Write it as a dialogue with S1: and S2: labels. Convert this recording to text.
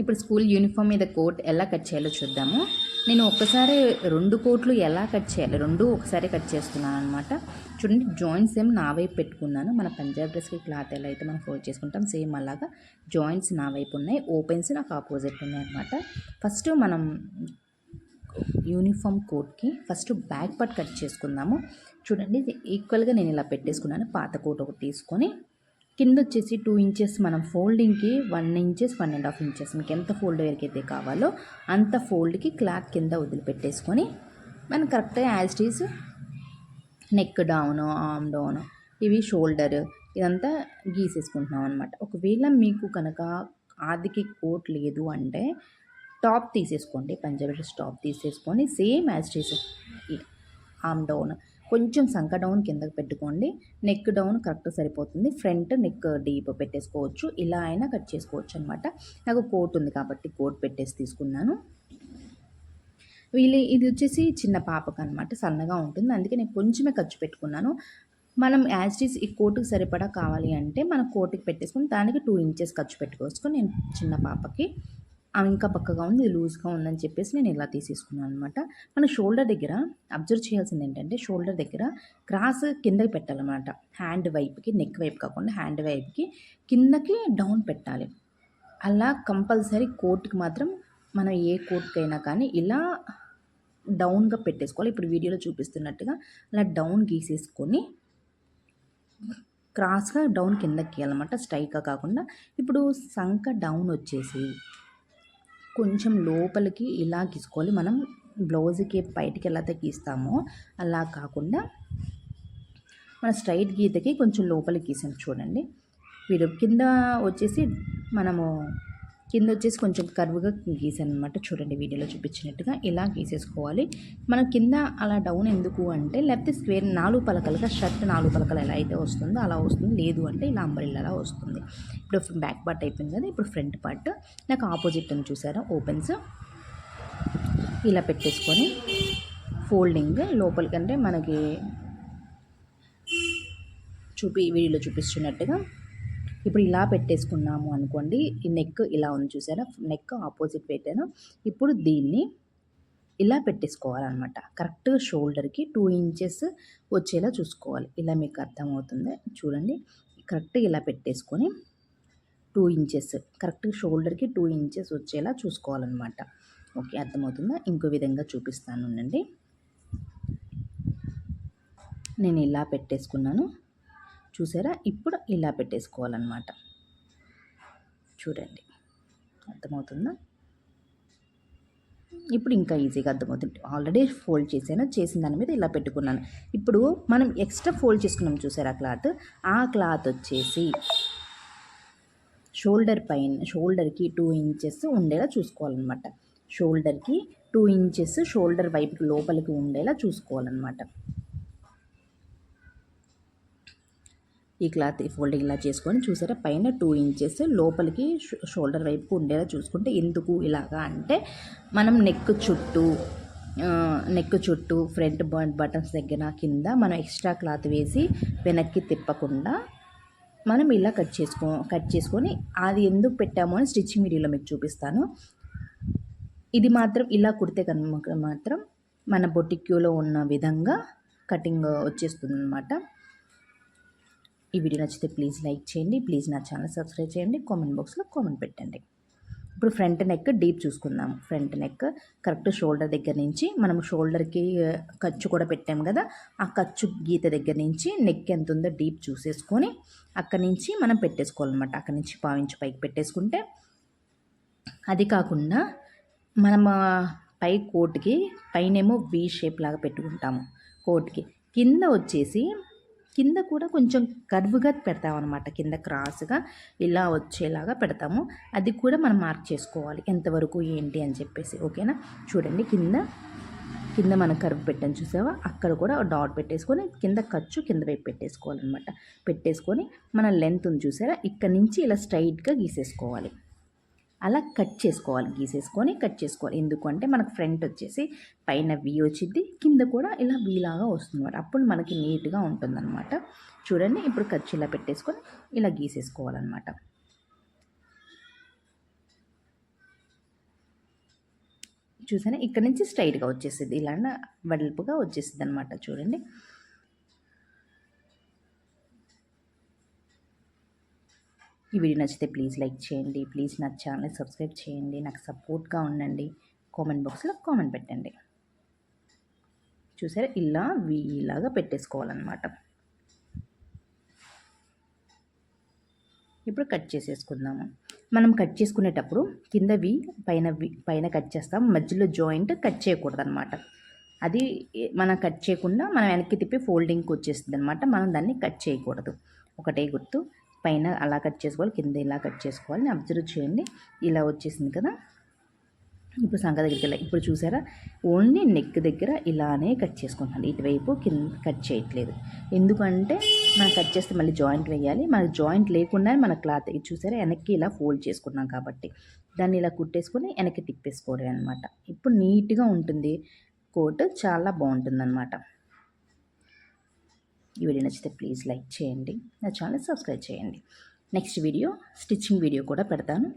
S1: ఇప్పుడు school uniform మీద coat ఎలా కట్ చేయాలో చూద్దాము. నేను ఒక్కసారి 2 కోట్లు ఎలా కట్ చేయాలి, 2 ఒకసారి కట్ చేస్తున్నాను అనమాట. చూడండి, జాయింట్స్ ఏం నా వైపు పెట్టుకున్నాను. మన పంజాబ్ డ్రెస్కి క్లాత్ ఎలా అయితే మనం ఫోల్డ్ చేసుకుంటాం సేమ్ అలాగా జాయింట్స్ నా వైపు ఉన్నాయి, ఓపెన్స్ నాకు ఆపోజిట్ ఉన్నాయి అనమాట. ఫస్ట్ మనం యూనిఫామ్ కోట్కి ఫస్ట్ బ్యాక్ పార్ట్ కట్ చేసుకుందాము. చూడండి, ఈక్వల్గా నేను ఇలా పెట్టేసుకున్నాను. పాత కోట్ ఒకటి తీసుకొని కింద వచ్చేసి 2 ఇంచెస్ మనం ఫోల్డింగ్కి 1 ఇంచెస్ 1.5 ఇంచెస్ మీకు ఎంత ఫోల్డ్ వరకు అయితే కావాలో అంత ఫోల్డ్కి క్లాత్ కింద వదిలిపెట్టేసుకొని మనం కరెక్ట్గా as it is neck down, arm down, ఇవి షోల్డర్ ఇదంతా గీసేసుకుంటున్నాం అనమాట. ఒకవేళ మీకు కనుక ఆదికి కోట్ లేదు అంటే టాప్ తీసేసుకోండి, పంజాబీ డ్రెస్ టాప్ తీసేసుకొని same as it is arm down, కొంచెం సంక డౌన్ కిందకి పెట్టుకోండి, నెక్ డౌన్ కరెక్ట్ సరిపోతుంది. ఫ్రంట్ నెక్ డీప్ పెట్టేసుకోవచ్చు, ఇలా అయినా కట్ చేసుకోవచ్చు అనమాట. నాకు కోట్ ఉంది కాబట్టి కోట్ పెట్టేసి తీసుకున్నాను. ఇది వచ్చేసి చిన్న పాపకు అనమాట, సన్నగా ఉంటుంది, అందుకే నేను కొంచెమే ఖర్చు పెట్టుకున్నాను. మనం యాజ్ ఇట్ ఈజ్ ఈ కోటుకి సరిపడా కావాలి అంటే మనం కోటుకి పెట్టేసుకుని దానికి 2 ఇంచెస్ ఖర్చు పెట్టుకోవచ్చు. నేను చిన్న పాపకి ఇంకా పక్కగా ఉంది, ఇది లూజ్గా ఉందని చెప్పేసి నేను ఇలా తీసేసుకున్నాను అనమాట. మన షోల్డర్ దగ్గర అబ్జర్వ్ చేయాల్సింది ఏంటంటే షోల్డర్ దగ్గర క్రాస్ కిందకి పెట్టాలన్నమాట. హ్యాండ్ వైపుకి, నెక్ వైపు కాకుండా హ్యాండ్ వైపుకి కిందకి డౌన్ పెట్టాలి. అలా కంపల్సరీ కోట్కి మాత్రం మనం ఏ కోట్కైనా కానీ ఇలా డౌన్గా పెట్టేసుకోవాలి. ఇప్పుడు వీడియోలో చూపిస్తున్నట్టుగా అలా డౌన్ గీసేసుకొని క్రాస్గా డౌన్ కిందకి గీయాలన్నమాట, స్ట్రైట్గా కాకుండా. ఇప్పుడు సంక డౌన్ వచ్చేసి కొంచెం లోపలికి ఇలా గీసుకోవాలి. మనం బ్లౌజ్కి బయటికి ఎలా అయితే గీస్తామో అలా కాకుండా మన స్ట్రైట్ గీతకి కొంచెం లోపలికి గీసాను. చూడండి, వీడు కింద వచ్చేసి కొంచెం కర్వ్గా గీసాను అనమాట. చూడండి, వీడియోలో చూపించినట్టుగా ఇలా గీసేసుకోవాలి. మనం కింద అలా డౌన్ ఎందుకు అంటే లేకపోతే స్క్వేర్ 4 పలకలుగా షర్ట్ 4 పలకలు ఎలా అయితే వస్తుందో అలా వస్తుంది, లేదు అంటే ఇలా అంబ్రెల్లా వస్తుంది. ఇప్పుడు బ్యాక్ పార్ట్ అయిపోయింది కదా, ఇప్పుడు ఫ్రంట్ పార్ట్ నాకు ఆపోజిట్ అని చూసారా, ఓపెన్స్ ఇలా పెట్టేసుకొని ఫోల్డింగ్ లోపలికంటే మనకి వీడియోలో చూపిస్తున్నట్టుగా ఇప్పుడు ఇలా పెట్టేసుకున్నాము అనుకోండి. ఈ నెక్ ఇలా ఉంది చూసారా, నెక్ ఆపోజిట్ పెట్టాను. ఇప్పుడు దీన్ని ఇలా పెట్టేసుకోవాలన్నమాట. కరెక్ట్గా షోల్డర్కి 2 ఇంచెస్ వచ్చేలా చూసుకోవాలి. ఇలా మీకు అర్థమవుతుంది చూడండి, కరెక్ట్గా ఇలా పెట్టేసుకొని 2 ఇంచెస్ కరెక్ట్గా షోల్డర్కి 2 ఇంచెస్ వచ్చేలా చూసుకోవాలన్నమాట. ఓకే, అర్థమవుతుందా? ఇంకో విధంగా చూపిస్తాను అండి. నేను ఇలా పెట్టేసుకున్నాను చూసారా, ఇప్పుడు ఇలా పెట్టేసుకోవాలన్నమాట. చూడండి, అర్థమవుతుందా? ఇప్పుడు ఇంకా ఈజీగా అర్థమవుతుంది. ఆల్రెడీ ఫోల్డ్ చేసిన దాని మీద ఇలా పెట్టుకున్నాను. ఇప్పుడు మనం ఎక్స్ట్రా ఫోల్డ్ చేసుకున్నాం చూసారా క్లాత్, ఆ క్లాత్ వచ్చేసి షోల్డర్కి 2 ఇంచెస్ ఉండేలా చూసుకోవాలన్నమాట. షోల్డర్కి 2 ఇంచెస్ షోల్డర్ వైపుకి లోపలికి ఉండేలా చూసుకోవాలన్నమాట. ఈ క్లాత్ ఫోల్డింగ్ ఇలా చేసుకొని చూసారా, పైన 2 ఇంచెస్ లోపలికి షోల్డర్ వైపు ఉండేలా చూసుకుంటే, ఎందుకు ఇలాగా అంటే మనం నెక్ చుట్టూ ఫ్రంట్ బటన్స్ దగ్గర కింద మనం ఎక్స్ట్రా క్లాత్ వేసి వెనక్కి తిప్పకుండా మనం ఇలా కట్ చేసుకొని అది ఎందుకు పెట్టామో అని స్టిచ్చింగ్ వీడియోలో మీకు చూపిస్తాను. ఇది మాత్రం ఇలా కుడితే కనుక మాత్రం మన బొటిక్యూలో ఉన్న విధంగా కటింగ్ వచ్చేస్తుంది అన్నమాట. ఈ వీడియో నచ్చితే ప్లీజ్ లైక్ చేయండి, ప్లీజ్ నా ఛానల్ సబ్స్క్రైబ్ చేయండి, కామెంట్ బాక్స్లో కామెంట్ పెట్టండి. ఇప్పుడు ఫ్రంట్ నెక్ డీప్ చూసుకుందాం. ఫ్రంట్ నెక్ కరెక్ట్ షోల్డర్ దగ్గర నుంచి మనం షోల్డర్కి ఖర్చు కూడా పెట్టాం కదా, ఆ ఖర్చు గీత దగ్గర నుంచి నెక్ ఎంత ఉందో డీప్ చూసేసుకొని అక్కడి నుంచి మనం పెట్టేసుకోవాలన్నమాట. అక్కడి నుంచి 1/2 ఇంచ్ పైకి పెట్టేసుకుంటే, అది కాకుండా మనం పై కోట్కి పైనేమో వీ షేప్ లాగా పెట్టుకుంటాము. కోట్కి కింద కూడా కొంచెం కర్వ్గా పెడతామన్నమాట. కింద క్రాస్గా ఇలా వచ్చేలాగా పెడతాము. అది కూడా మనం మార్క్ చేసుకోవాలి ఎంతవరకు ఏంటి అని చెప్పేసి. ఓకేనా? చూడండి, కింద మనం కర్వ్ పెట్టాను చూసావా, అక్కడ కూడా డాట్ పెట్టేసుకొని కింద ఖర్చు కింద వైపు పెట్టేసుకోవాలన్నమాట. పెట్టేసుకొని మన లెంత్ ఉంది చూసారా, ఇక్కడ నుంచి ఇలా స్ట్రైట్గా గీసేసుకోవాలి. అలా కట్ చేసుకోవాలి. ఎందుకంటే మనకు ఫ్రంట్ వచ్చేసి పైన వీ వచ్చింది, కింద కూడా ఇలా వీలాగా వస్తుంది అన్నమాట. అప్పుడు మనకి నీట్గా ఉంటుందన్నమాట. చూడండి, ఇప్పుడు ఖర్చు ఇలా పెట్టేసుకొని ఇలా గీసేసుకోవాలన్నమాట. చూసారా ఇక్కడ నుంచి స్ట్రైట్గా వచ్చేసింది, ఇలా వెడల్పుగా వచ్చేసింది అనమాట. చూడండి. ఈ వీడియో నచ్చితే ప్లీజ్ లైక్ చేయండి, ప్లీజ్ నా ఛానల్ సబ్స్క్రైబ్ చేయండి, నాకు సపోర్ట్గా ఉండండి, కామెంట్ బాక్స్లో కామెంట్ పెట్టండి. చూసారా ఇలా ఇలాగా పెట్టేసుకోవాలన్నమాట. ఇప్పుడు కట్ చేసేసుకుందాము. మనం కట్ చేసుకునేటప్పుడు కిందవి పైన కట్ చేస్తాం, మధ్యలో జాయింట్ కట్ చేయకూడదు అనమాట. అది మనం కట్ చేయకుండా మనం వెనక్కి తిప్పి ఫోల్డింగ్కి వచ్చేస్తుంది అనమాట. మనం దాన్ని కట్ చేయకూడదు. ఒకటే గుర్తు, పైన అలా కట్ చేసుకోవాలి, కింద ఇలా కట్ చేసుకోవాలి. అబ్జర్వ్ చేయండి, ఇలా వచ్చేసింది కదా. ఇప్పుడు సంఖ దగ్గరికి వెళ్ళి ఇప్పుడు చూసారా ఓన్లీ నెక్ దగ్గర ఇలానే కట్ చేసుకుంటాను, ఇటువైపు కింద కట్ చేయట్లేదు. ఎందుకంటే మనం కట్ చేస్తే మళ్ళీ జాయింట్ వేయాలి, మనకు జాయింట్ లేకుండా మన క్లాత్ చూసారా వెనక్కి ఇలా ఫోల్డ్ చేసుకున్నాం కాబట్టి దాన్ని ఇలా కుట్టేసుకొని వెనక్కి తిప్పేసుకోవడం అనమాట. ఇప్పుడు నీట్గా ఉంటుంది, కోట్ చాలా బాగుంటుంది అనమాట. ఈ వీడియో నచ్చితే ప్లీజ్ లైక్ చేయండి, నా ఛానల్ సబ్స్క్రైబ్ చేయండి. నెక్స్ట్ వీడియో స్టిచ్చింగ్ వీడియో కూడా పెడతాను.